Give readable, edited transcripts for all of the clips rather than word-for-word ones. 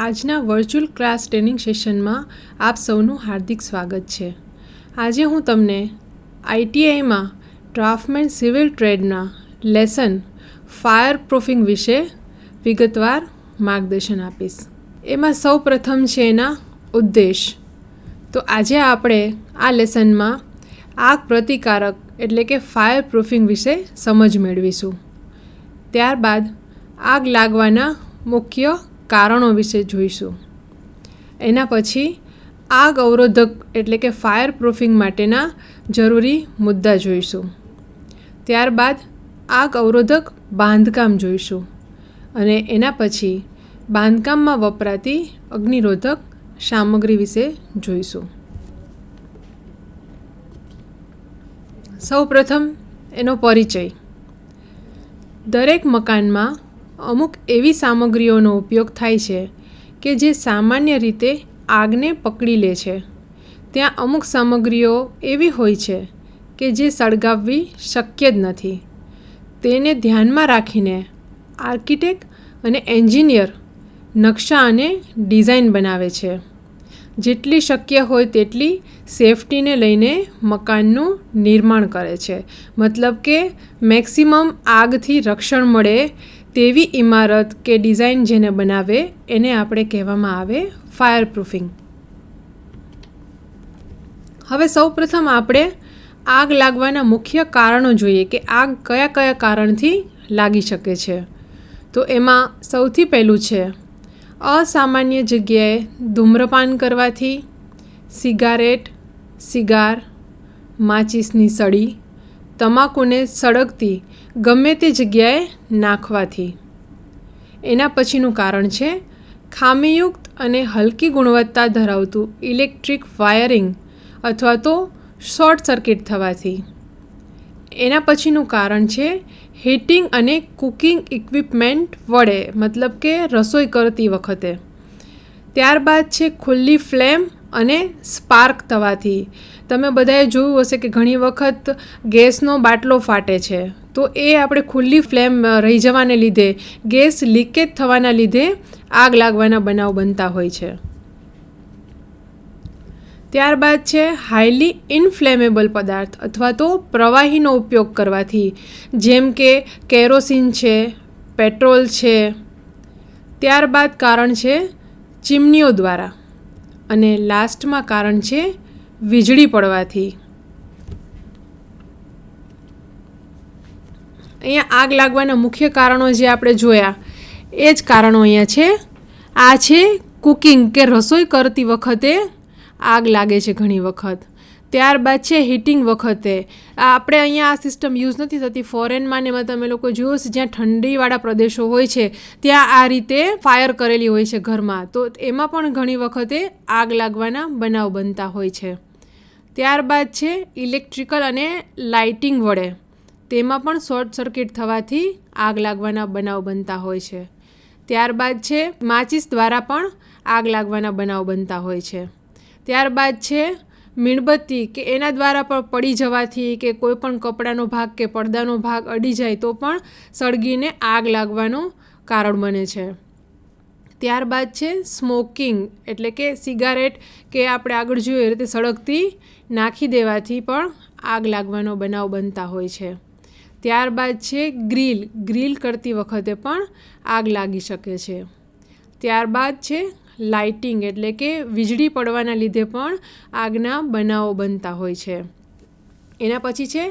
આજના virtual class training સેશનમાં આપ સૌનું હાર્દિક સ્વાગત છે. આજે હું તમને ITIમાં ડ્રાફ્ટમેન સિવિલ ટ્રેડના લેસન ફાયર પ્રૂફિંગ વિશે વિગતવાર માર્ગદર્શન આપીશ. એમાં સૌ પ્રથમ છે એના ઉદ્દેશ. તો આજે આપણે આ લેસનમાં આગ પ્રતિકારક એટલે કે ફાયર પ્રૂફિંગ વિશે સમજ મેળવીશું. ત્યારબાદ આગ લાગવાના મુખ્ય કારણો વિશે જોઈશું. એના પછી આગ અવરોધક એટલે કે ફાયર પ્રૂફિંગ માટેના જરૂરી મુદ્દા જોઈશું. ત્યારબાદ આગ અવરોધક બાંધકામ જોઈશું અને એના પછી બાંધકામમાં વપરાતી અગ્નિરોધક સામગ્રી વિશે જોઈશું. સૌ પ્રથમ એનો પરિચય. દરેક મકાનમાં અમુક એવી સામગ્રીઓનો ઉપયોગ થાય છે કે જે સામાન્ય રીતે આગને પકડી લે છે. ત્યાં અમુક સામગ્રીઓ એવી હોય છે કે જે સળગાવવી શક્ય જ નથી. તેને ધ્યાનમાં રાખીને આર્કિટેક્ટ અને એન્જિનિયર નકશા અને ડિઝાઇન બનાવે છે. જેટલી શક્ય હોય તેટલી સેફટીને લઈને મકાનનું નિર્માણ કરે છે. મતલબ કે મેક્સિમમ આગથી રક્ષણ મળે તેવી ઇમારત કે ડિઝાઇન જેને બનાવે એને આપણે કહેવામાં આવે ફાયર પ્રૂફિંગ. હવે સૌ પ્રથમ આપણે આગ લાગવાના મુખ્ય કારણો જોઈએ કે આગ કયા કયા કારણથી લાગી શકે છે. તો એમાં સૌથી પહેલું છે અસામાન્ય જગ્યાએ ધૂમ્રપાન કરવાથી, સિગાર, માચીસની સળી, તમાકુને સળગતી ગમે તે જગ્યાએ નાખવાથી. એના પછીનું કારણ છે ખામીયુક્ત અને હલકી ગુણવત્તા ધરાવતું ઇલેક્ટ્રિક વાયરિંગ અથવા તો શોર્ટ સર્કિટ થવાથી. એના પછીનું કારણ છે હીટિંગ અને કુકિંગ ઇક્વિપમેન્ટ વડે, મતલબ કે રસોઈ કરતી વખતે. ત્યારબાદ છે ખુલ્લી ફ્લેમ અને સ્પાર્ક થવાથી. તમે બધાએ જોયું હશે કે ઘણી વખત ગેસનો બાટલો ફાટે છે, તો એ આપણે ખુલ્લી ફ્લેમ રહી જવાને લીધે, ગેસ લીકેજ થવાના લીધે આગ લાગવાના બનાવ બનતા હોય છે. ત્યારબાદ છે હાઈલી ઇનફ્લેમેબલ પદાર્થ અથવા તો પ્રવાહીનો ઉપયોગ કરવાથી, જેમ કે કેરોસીન છે, પેટ્રોલ છે. ત્યારબાદ કારણ છે ચીમનીઓ દ્વારા અને લાસ્ટમાં કારણ છે વીજળી પડવાથી. અહીંયા આગ લાગવાના મુખ્ય કારણો જે આપણે જોયા એ જ કારણો અહીંયા છે. આ છે કુકિંગ કે રસોઈ કરતી વખતે આગ લાગે છે ઘણી વખત. ત્યારબાદ છે હીટિંગ વખતે. આપણે અહીંયા આ સિસ્ટમ યુઝ નથી થતી. ફોરેનમાં ને એમાં તમે લોકો જોયો છે જ્યાં ઠંડીવાળા પ્રદેશો હોય છે ત્યાં આ રીતે ફાયર કરેલી હોય છે ઘરમાં, તો એમાં પણ ઘણી વખતે આગ લાગવાના બનાવ બનતા હોય છે. ત્યારબાદ છે ઇલેક્ટ્રિકલ અને લાઇટિંગ વડે. તેમાં પણ શોર્ટ સર્કિટ થવાથી આગ લાગવાના બનાવ બનતા હોય છે. ત્યારબાદ છે માચીસ દ્વારા પણ આગ લાગવાના બનાવ બનતા હોય છે. ત્યારબાદ છે મીણબત્તી કે એના દ્વારા પણ પડી જવાથી કે કોઈ પણ કપડાનો ભાગ કે પડદાનો ભાગ અડી જાય તો પણ સળગીને આગ લાગવાનું કારણ બને છે. ત્યારબાદ છે સ્મોકિંગ એટલે કે સિગારેટ કે આપણે આગળ જોઈએ એ રીતે સળગતી નાખી દેવાથી પણ આગ લાગવાનો બનાવ બનતા હોય છે. ત્યારબાદ છે ગ્રીલ કરતી વખતે પણ આગ લાગી શકે છે. ત્યારબાદ છે લાઇટિંગ એટલે કે વીજળી પડવાના લીધે પણ આગના બનાવો બનતા હોય છે. એના પછી છે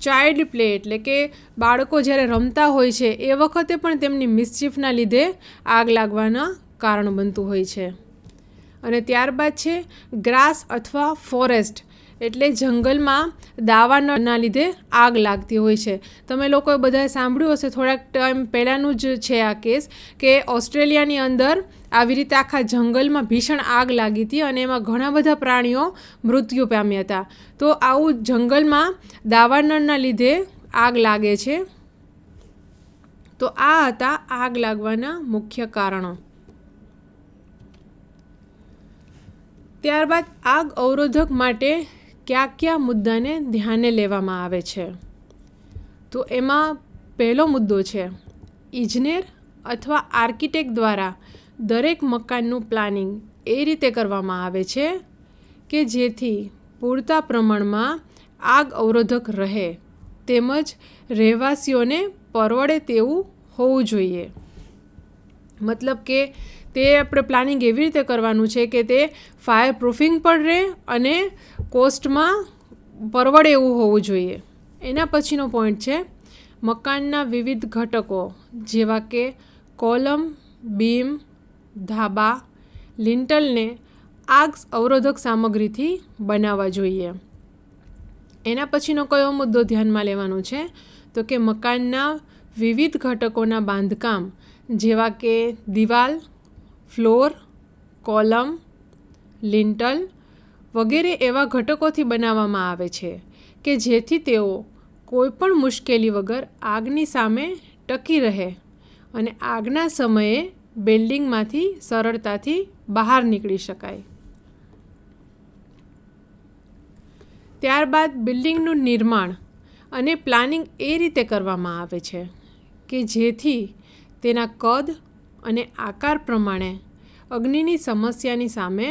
ચાઇલ્ડ પ્લે એટલે કે બાળકો જ્યારે રમતા હોય છે એ વખતે પણ તેમની મિસચીફના લીધે આગ લાગવાના કારણ બનતું હોય છે. અને ત્યારબાદ છે ગ્રાસ અથવા ફોરેસ્ટ એટલે જંગલમાં દાવાના લીધે આગ લાગતી હોય છે. તમે લોકોએ બધાએ સાંભળ્યું હશે, થોડાક ટાઈમ પહેલાંનું જ છે આ કેસ, કે ઓસ્ટ્રેલિયાની અંદર આવી રીતે આખા જંગલમાં ભીષણ આગ લાગી હતી અને એમાં ઘણા બધા પ્રાણીઓ મૃત્યુ પામ્યા હતા. તો આવું જંગલમાં દાવાનળના લીધે આગ લાગે છે. તો આ હતા આગ લાગવાના મુખ્ય કારણો. ત્યારબાદ આગ અવરોધક માટે કયા મુદ્દાને ધ્યાને લેવામાં આવે છે. તો એમાં પહેલો મુદ્દો છે ઇજનેર અથવા આર્કિટેક્ટ દ્વારા દરેક મકાનનું પ્લાનિંગ એ રીતે કરવામાં આવે છે કે જેથી પૂરતા પ્રમાણમાં આગ અવરોધક રહે તેમજ રહેવાસીઓને પરવડે તેવું હોવું જોઈએ. મતલબ કે તે આપણે પ્લાનિંગ એવી રીતે કરવાનું છે કે તે ફાયર પ્રૂફિંગ પણ રહે અને કોસ્ટમાં પરવડે એવું હોવું જોઈએ. એના પછીનો પોઈન્ટ છે મકાનના વિવિધ ઘટકો જેવા કે કોલમ, બીમ, ધાબા, લિંટલને આગ અવરોધક સામગ્રીથી બનાવવા જોઈએ. એના પછીનો કયો મુદ્દો ધ્યાનમાં લેવાનો છે તો કે મકાનના વિવિધ ઘટકોના બાંધકામ જેવા કે દિવાલ, ફ્લોર, કોલમ, લિંટલ વગેરે એવા ઘટકોથી બનાવવામાં આવે છે કે જેથી તેઓ કોઈપણ મુશ્કેલી વગર આગની સામે ટકી રહે અને આગના સમયે બિલ્ડિંગમાંથી સરળતાથી બહાર નીકળી શકાય. ત્યારબાદ બિલ્ડિંગનું નિર્માણ અને પ્લાનિંગ એ રીતે કરવામાં આવે છે કે જેથી તેના કદ અને આકાર પ્રમાણે અગ્નિની સમસ્યાની સામે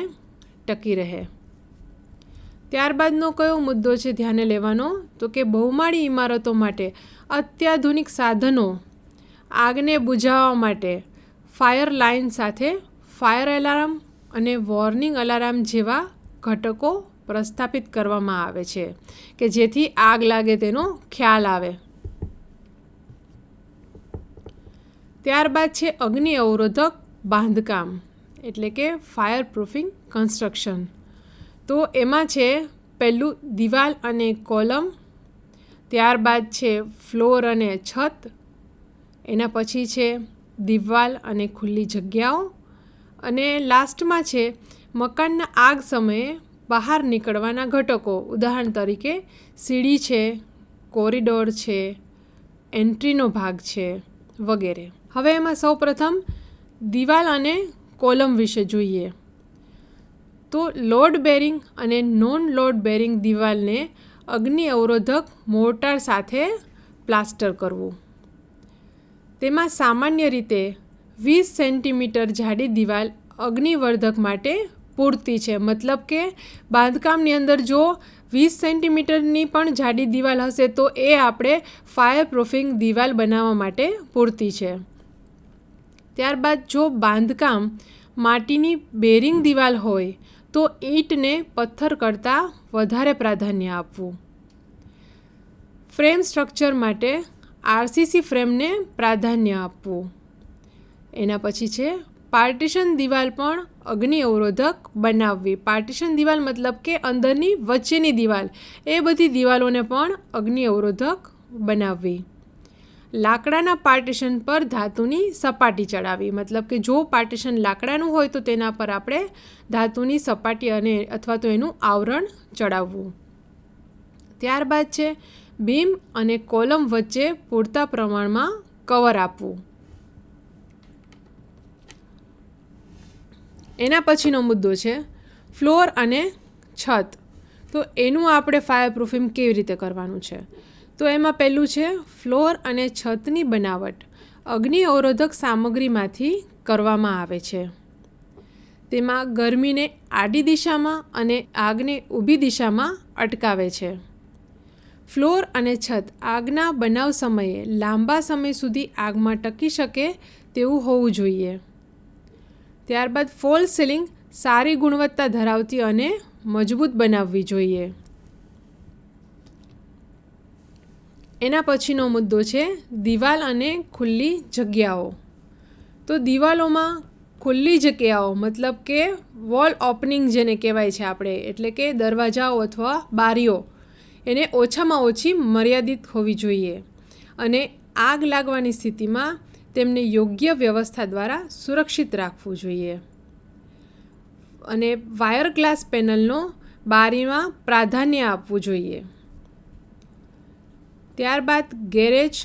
ટકી રહે. ત્યારબાદનો કયો મુદ્દો છે ધ્યાને લેવાનો તો કે બહુમાળી ઇમારતો માટે અત્યાધુનિક સાધનો આગને બુઝાવવા માટે ફાયર લાઇન સાથે ફાયર એલાર્મ અને વોર્નિંગ અલાર્મ જેવા ઘટકો પ્રસ્થાપિત કરવામાં આવે છે કે જેથી આગ લાગે તેનો ખ્યાલ આવે. ત્યારબાદ છે અગ્નિ અવરોધક બાંધકામ એટલે કે ફાયર પ્રૂફિંગ કન્સ્ટ્રક્શન. તો એમાં છે પહેલું દિવાલ અને કોલમ, ત્યારબાદ છે ફ્લોર અને છત, એના પછી છે દિવાલ અને ખુલ્લી જગ્યાઓ અને લાસ્ટમાં છે મકાનના આગ સમયે બહાર નીકળવાના ઘટકો. ઉદાહરણ તરીકે સીડી છે, કોરિડોર છે, એન્ટ્રીનો ભાગ છે વગેરે. હવે એમાં સૌપ્રથમ દિવાલ અને કોલમ વિશે જોઈએ. તો લોડ બેરિંગ અને નોન લોડ બેરિંગ દિવાલને અગ્નિ અવરોધક મોર્ટાર સાથે પ્લાસ્ટર કરવું. તેમાં સામાન્ય રીતે 20 સેન્ટીમીટર જાડી દિવાલ અગ્નિવર્ધક માટે પૂરતી છે. મતલબ કે બાંધકામની અંદર જો 20 સેન્ટીમીટરની પણ જાડી દિવાલ હશે તો એ આપણે ફાયર પ્રૂફિંગ દિવાલ બનાવવા માટે પૂરતી છે. ત્યારબાદ જો બાંધકામ માટીની બેરિંગ દિવાલ હોય તો ઈંટને પથ્થર કરતાં વધારે પ્રાધાન્ય આપવું. ફ્રેમ સ્ટ્રક્ચર માટે આરસીસી ફ્રેમને પ્રાધાન્ય આપવું. એના પછી છે પાર્ટીશન દિવાલ પણ અગ્નિ અવરોધક બનાવવી. પાર્ટીશન દિવાલ મતલબ કે અંદરની વચ્ચેની દિવાલ, એ બધી દિવાલોને પણ અગ્નિ અવરોધક બનાવવી. લાકડાના પાર્ટીશન પર ધાતુની સપાટી ચડાવવી. મતલબ કે જો પાર્ટીશન લાકડાનું હોય તો તેના પર આપણે ધાતુની સપાટી અને અથવા તો એનું આવરણ ચડાવવું. ત્યારબાદ છે બીમ અને કોલમ વચ્ચે પૂરતા પ્રમાણમાં કવર આપવું. એના પછીનો મુદ્દો છે ફ્લોર અને છત. તો એનું આપણે ફાયર પ્રૂફિંગ કેવી રીતે કરવાનું છે તો એમાં પહેલું છે ફ્લોર અને છતની બનાવટ અગ્નિ અવરોધક સામગ્રીમાંથી કરવામાં આવે છે. તેમાં ગરમીને આડી દિશામાં અને આગને ઊભી દિશામાં અટકાવે છે. ફ્લોર અને છત આગના બનાવ સમયે લાંબા સમય સુધી આગમાં ટકી શકે તેવું હોવું જોઈએ. ત્યારબાદ ફોલ સીલિંગ સારી ગુણવત્તા ધરાવતી અને મજબૂત બનાવવી જોઈએ. એના પછીનો મુદ્દો છે દિવાલ અને ખુલ્લી જગ્યાઓ. તો દિવાલોમાં ખુલ્લી જગ્યાઓ મતલબ કે વોલ ઓપનિંગ જેને કહેવાય છે આપણે, એટલે કે દરવાજાઓ અથવા બારીઓ એને ઓછામાં ઓછી મર્યાદિત હોવી જોઈએ અને આગ લાગવાની સ્થિતિમાં તેમને યોગ્ય વ્યવસ્થા દ્વારા સુરક્ષિત રાખવું જોઈએ. અને વાયર ગ્લાસ પેનલનો બારીમાં પ્રાધાન્ય આપવું જોઈએ. ત્યારબાદ ગેરેજ,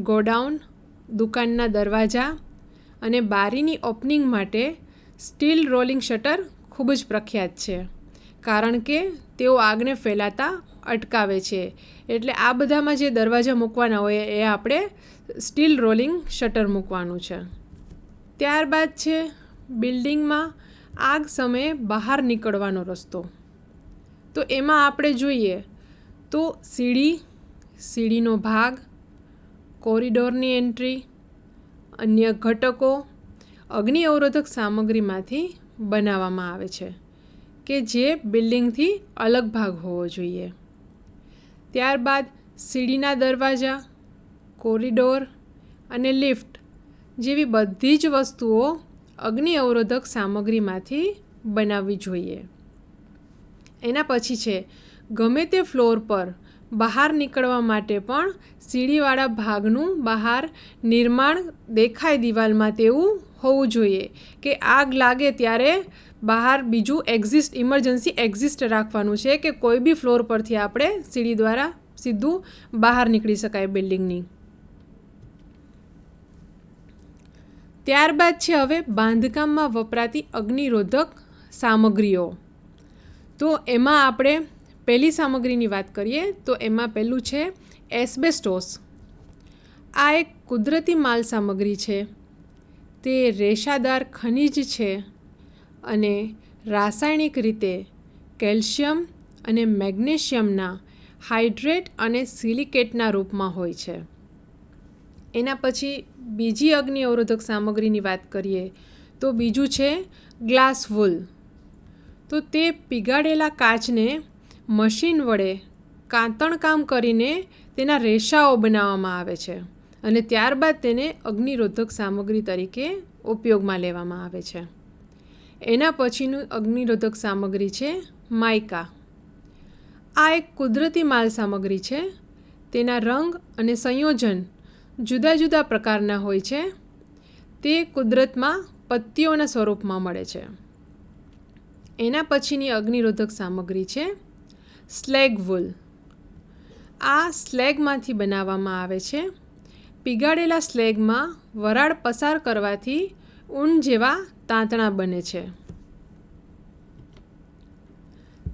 ગોડાઉન, દુકાનના દરવાજા અને બારીની ઓપનિંગ માટે સ્ટીલ રોલિંગ શટર ખૂબ જ પ્રખ્યાત છે, કારણ કે તેઓ આગને ફેલાતા અટકાવે છે. એટલે આ બધામાં જે દરવાજા મૂકવાના હોય એ આપણે સ્ટીલ રોલિંગ શટર મૂકવાનું છે. ત્યારબાદ છે બિલ્ડિંગમાં આગ સમયે બહાર નીકળવાનો રસ્તો. તો એમાં આપણે જોઈએ તો સીડીનો ભાગ, કોરિડોરની એન્ટ્રી, અન્ય ઘટકો અગ્નિ અવરોધક સામગ્રીમાંથી બનાવવામાં આવે છે કે જે બિલ્ડિંગથી અલગ ભાગ હોવો જોઈએ. ત્યારબાદ સીડીના દરવાજા, કોરિડોર અને લિફ્ટ જેવી બધી જ વસ્તુઓ અગ્નિ અવરોધક સામગ્રીમાંથી બનાવવી જોઈએ. એના પછી છે ગમે તે ફ્લોર પર બહાર નીકળવા માટે પણ સીડીવાળા ભાગનું બહાર નિર્માણ દેખાય દિવાલમાં તેવું હોવું જોઈએ કે આગ લાગે ત્યારે બહાર બીજું ઇમરજન્સી એક્ઝિસ્ટ રાખવાનું છે કે કોઈ બી ફ્લોર પરથી આપણે સીડી દ્વારા સીધું બહાર નીકળી શકાય બિલ્ડિંગની. ત્યારબાદ છે હવે બાંધકામમાં વપરાતી અગ્નિરોધક સામગ્રીઓ. તો એમાં આપણે પહેલી સામગ્રીની વાત કરીએ તો એમાં પહેલું છે એસ્બેસ્ટોસ. આ એક કુદરતી માલ સામગ્રી છે. તે રેશાદાર ખનિજ છે અને રાસાયણિક રીતે કેલ્શિયમ અને મેગ્નેશિયમના હાઇડ્રેટ અને સિલિકેટના રૂપમાં હોય છે. એના પછી બીજી અગ્નિ અવરોધક સામગ્રીની વાત કરીએ તો બીજું છે ગ્લાસ વૂલ. તો તે પીગાળેલા કાચને મશીન વડે કાતણકામ કરીને તેના રેસાઓ બનાવવામાં આવે છે અને ત્યારબાદ તેને અગ્નિરોધક સામગ્રી તરીકે ઉપયોગમાં લેવામાં આવે છે. એના પછીનું અગ્નિરોધક સામગ્રી છે માઇકા. આ એક કુદરતી માલ સામગ્રી છે. તેના રંગ અને સંયોજન જુદા જુદા પ્રકારના હોય છે. તે કુદરતમાં પત્તીઓના સ્વરૂપમાં મળે છે. એના પછીની અગ્નિરોધક સામગ્રી છે સ્લેગ વૂલ. આ સ્લેગમાંથી બનાવવામાં આવે છે. પીગાળેલા સ્લેગમાં વરાળ પસાર કરવાથી ઊન જેવા તાંતણા બને છે.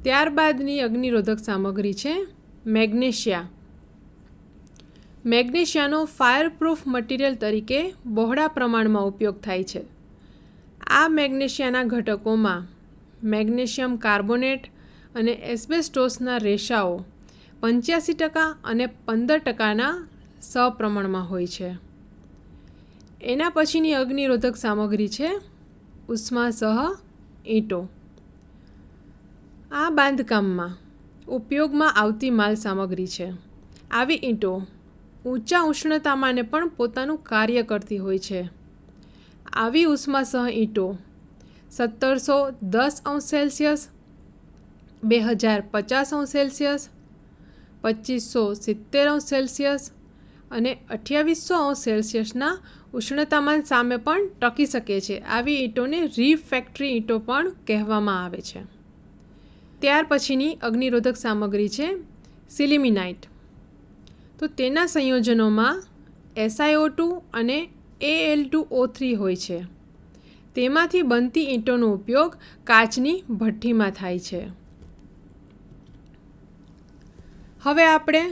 ત્યારબાદની અગ્નિરોધક સામગ્રી છે મેગ્નેશિયા. મેગ્નેશિયાનો ફાયરપ્રૂફ મટીરિયલ તરીકે બહોળા પ્રમાણમાં ઉપયોગ થાય છે. આ મેગ્નેશિયાના ઘટકોમાં મેગ્નેશિયમ કાર્બોનેટ અને એસ્બેસ્ટોસના રેસાઓ 85% અને 15%ના સપ્રમાણમાં હોય છે. એના પછીની અગ્નિરોધક સામગ્રી છે ઉષ્માસહ ઈંટો. આ બાંધકામમાં ઉપયોગમાં આવતી માલ સામગ્રી છે. આવી ઈંટો ઊંચા ઉષ્ણતામાને પણ પોતાનું કાર્ય કરતી હોય છે. આવી ઉષ્માસહ ઈંટો 1710°C, 2050°C, 2570°C અને 2800°Cના ઉષ્ણતામાન સામે પણ ટકી શકે છે. આવી ઈંટોને રીફેક્ટરી ઈંટો પણ કહેવામાં આવે છે. ત્યાર પછીની અગ્નિરોધક સામગ્રી છે સિલિમિનાઇટ. તો તેના સંયોજનોમાં SiO2 અને Al2O3 હોય છે. તેમાંથી બનતી ઈંટોનો ઉપયોગ કાચની ભઠ્ઠીમાં થાય છે. હવે આપણે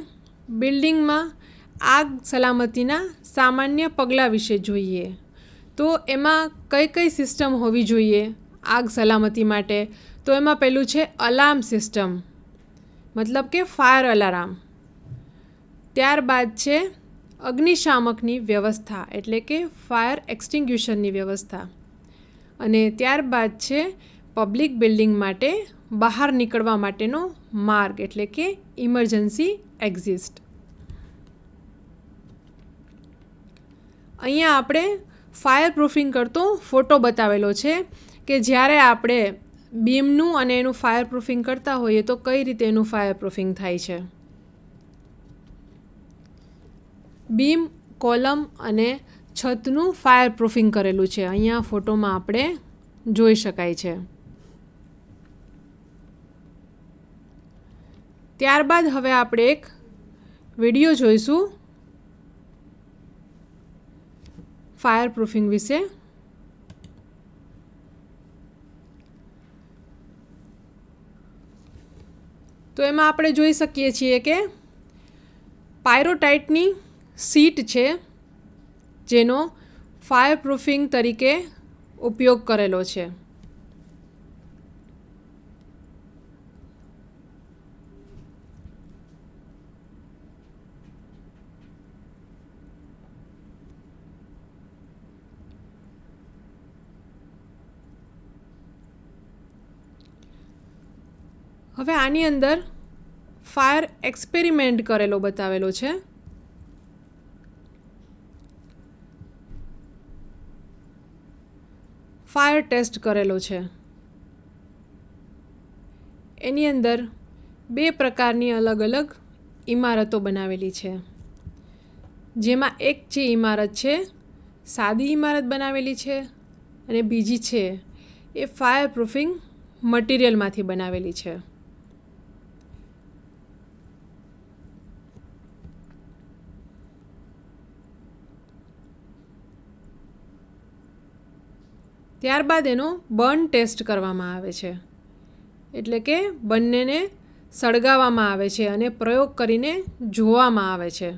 બિલ્ડિંગમાં આગ સલામતીના સામાન્ય પગલાં વિશે જોઈએ. તો એમાં કઈ કઈ સિસ્ટમ હોવી જોઈએ આગ સલામતી માટે? તો એમાં પહેલું છે અલાર્મ સિસ્ટમ, મતલબ કે ફાયર અલાર્મ. ત્યારબાદ છે અગ્નિશામકની વ્યવસ્થા એટલે કે ફાયર એક્સટિંગ્યુશનની વ્યવસ્થા. અને ત્યારબાદ છે પબ્લિક બિલ્ડિંગ માટે બહાર નીકળવા માટેનો માર્ગ એટલે કે ઇમરજન્સી એક્ઝિટ. અહીંયા આપણે ફાયર પ્રૂફિંગ કરતો ફોટો બતાવેલો છે કે જ્યારે આપણે બીમનું અને એનું ફાયર પ્રૂફિંગ કરતા હોઈએ તો કઈ રીતે એનું ફાયર પ્રૂફિંગ થાય છે. બીમ, કોલમ અને છતનું ફાયર પ્રૂફિંગ કરેલું છે. અહીંયા ફોટોમાં આપણે જોઈ શકાય છે. ત્યારબાદ હવે આપણે એક વિડીયો જોઈશું ફાયર પ્રૂફિંગ વિશે. તો એમાં આપણે જોઈ શકીએ છીએ કે પાયરોટાઇટની શીટ છે જેનો ફાયર પ્રૂફિંગ તરીકે ઉપયોગ કરેલો છે. હવે આની અંદર ફાયર એક્સપેરિમેન્ટ કરેલો બતાવેલો છે. ફાયર ટેસ્ટ કરેલો છે. એની અંદર 2 પ્રકારની અલગ અલગ ઇમારતો બનાવેલી છે, જેમાં એક જે ઇમારત છે સાદી ઇમારત બનાવેલી છે અને બીજી છે એ ફાયર પ્રૂફિંગ મટીરિયલમાંથી બનાવેલી છે. ત્યારબાદ એનો બર્ન ટેસ્ટ કરવામાં આવે છે, એટલે કે બંનેને સળગાવવામાં આવે છે અને પ્રયોગ કરીને જોવામાં આવે છે.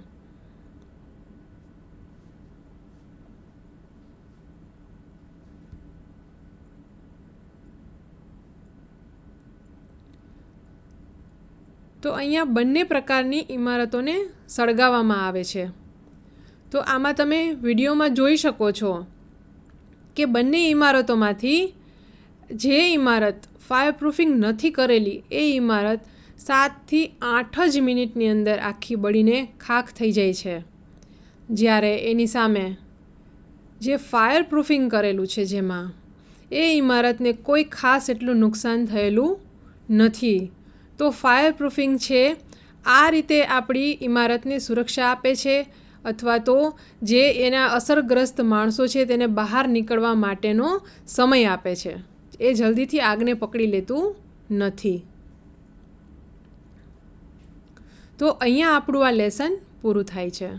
તો અહીંયા બંને પ્રકારની ઇમારતોને સળગાવવામાં આવે છે. તો આમાં તમે વિડીયોમાં જોઈ શકો છો કે બંને ઇમારતોમાંથી જે ઇમારત ફાયર પ્રૂફિંગ નથી કરેલી એ ઇમારત 7 થી 8 જ મિનિટની અંદર આખી બળીને ખાખ થઈ જાય છે, જ્યારે એની સામે જે ફાયર પ્રૂફિંગ કરેલું છે જેમાં એ ઇમારતને કોઈ ખાસ એટલું નુકસાન થયેલું નથી. તો ફાયર પ્રૂફિંગ છે આ રીતે આપણી ઇમારતને સુરક્ષા આપે છે, અથવા તો જે એના અસરગ્રસ્ત માણસો છે તેને બહાર નીકળવા માટેનો સમય આપે છે. એ જલ્દીથી આગને પકડી લેતું નથી. તો અહીંયા આપણું આ લેસન પૂરું થાય છે.